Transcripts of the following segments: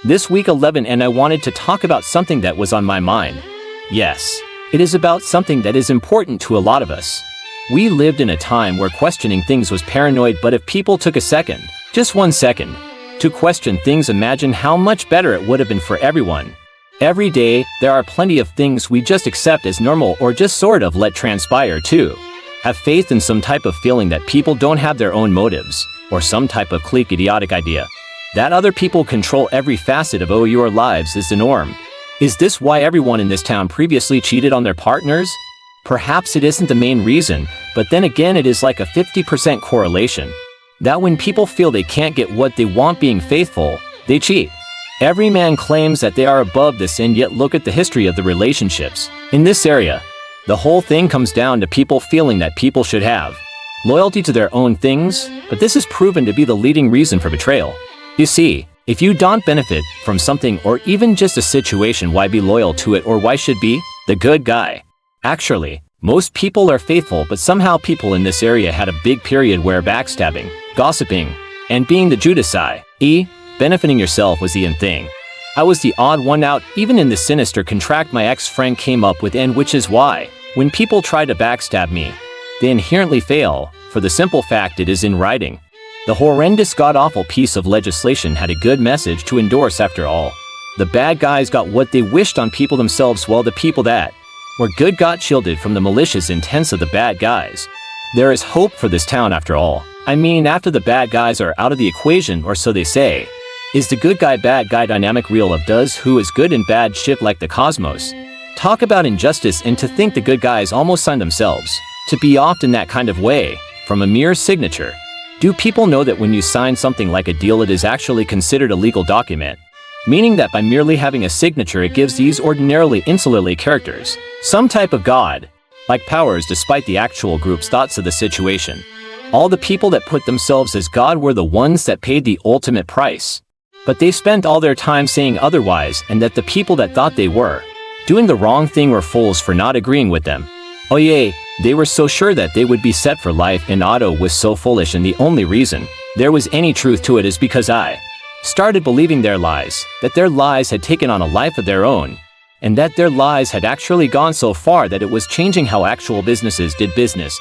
This week 11 and I wanted to talk about something that was on my mind. Yes, it is about something that is important to a lot of us. We lived in a time where questioning things was paranoid, but if people took a second, just 1 second, to question things, imagine how much better it would have been for everyone. Every day, there are plenty of things we just accept as normal or just sort of let transpire too. Have faith in some type of feeling that people don't have their own motives, or some type of clique idiotic idea that other people control every facet of your lives is the norm. Is this why everyone in this town previously cheated on their partners? Perhaps it isn't the main reason, but then again it is like a 50% correlation. That when people feel they can't get what they want being faithful, they cheat. Every man claims that they are above this, and yet look at the history of the relationships in this area. The whole thing comes down to people feeling that people should have loyalty to their own things, but this is proven to be the leading reason for betrayal. You see, if you don't benefit from something or even just a situation, why be loyal to it, or why should be the good guy? Actually, most people are faithful, but somehow people in this area had a big period where backstabbing, gossiping, and being the Judas i.e., benefiting yourself was the in thing. I was the odd one out even in the sinister contract my ex-friend came up with, and which is why, when people try to backstab me, they inherently fail, for the simple fact it is in writing. The horrendous god-awful piece of legislation had a good message to endorse after all. The bad guys got what they wished on people themselves, while the people that were good got shielded from the malicious intents of the bad guys. There is hope for this town after all. I mean, after the bad guys are out of the equation, or so they say. Is the good guy bad guy dynamic real? Of does who is good and bad shit like the cosmos? Talk about injustice, and to think the good guys almost signed themselves to be off in that kind of way, from a mere signature. Do people know that when you sign something like a deal, it is actually considered a legal document? Meaning that by merely having a signature, it gives these ordinarily insularly characters some type of god-like powers, despite the actual group's thoughts of the situation. All the people that put themselves as God were the ones that paid the ultimate price. But they spent all their time saying otherwise, and that the people that thought they were doing the wrong thing were fools for not agreeing with them. Oh yay, they were so sure that they would be set for life, and Otto was so foolish, and the only reason there was any truth to it is because I started believing their lies, that their lies had taken on a life of their own, and that their lies had actually gone so far that it was changing how actual businesses did business.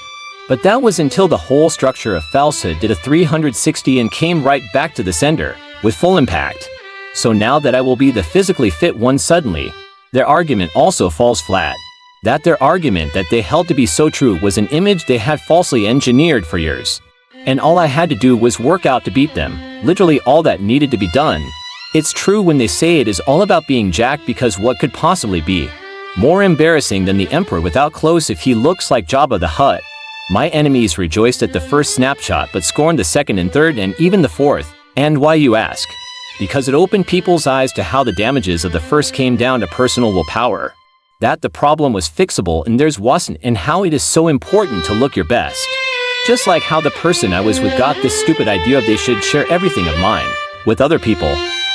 But that was until the whole structure of falsehood did a 360 and came right back to the sender with full impact. So now that I will be the physically fit one, suddenly their argument also falls flat. That their argument that they held to be so true was an image they had falsely engineered for years. And all I had to do was work out to beat them, literally all that needed to be done. It's true when they say it is all about being Jack, because what could possibly be more embarrassing than the Emperor without clothes if he looks like Jabba the Hutt? My enemies rejoiced at the first snapshot, but scorned the second and third and even the fourth. And why, you ask? Because it opened people's eyes to how the damages of the first came down to personal willpower. That the problem was fixable and theirs wasn't, and how it is so important to look your best. Just like how the person I was with got this stupid idea of they should share everything of mine with other people.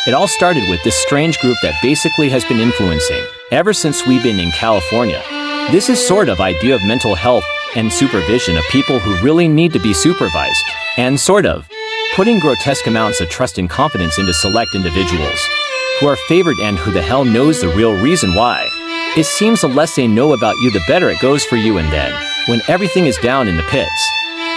It all started with this strange group that basically has been influencing ever since we've been in California. This is sort of idea of mental health and supervision of people who really need to be supervised, and sort of putting grotesque amounts of trust and confidence into select individuals who are favored, and who the hell knows the real reason why. It seems the less they know about you, the better it goes for you, and then, when everything is down in the pits,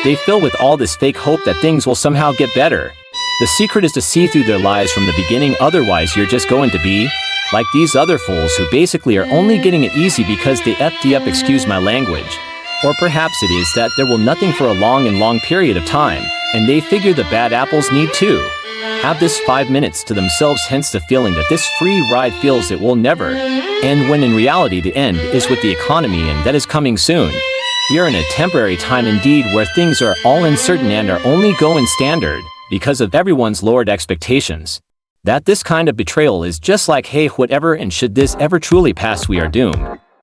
they fill with all this fake hope that things will somehow get better. The secret is to see through their lies from the beginning, otherwise you're just going to be like these other fools who basically are only getting it easy because they FD up, excuse my language. Or perhaps it is that there will nothing for a long period of time, and they figure the bad apples need to have this 5 minutes to themselves, hence the feeling that this free ride feels it will never end, when in reality the end is with the economy, and that is coming soon. We are in a temporary time indeed, where things are all uncertain and are only going standard because of everyone's lowered expectations. That this kind of betrayal is just like, hey, whatever, and should this ever truly pass, we are doomed.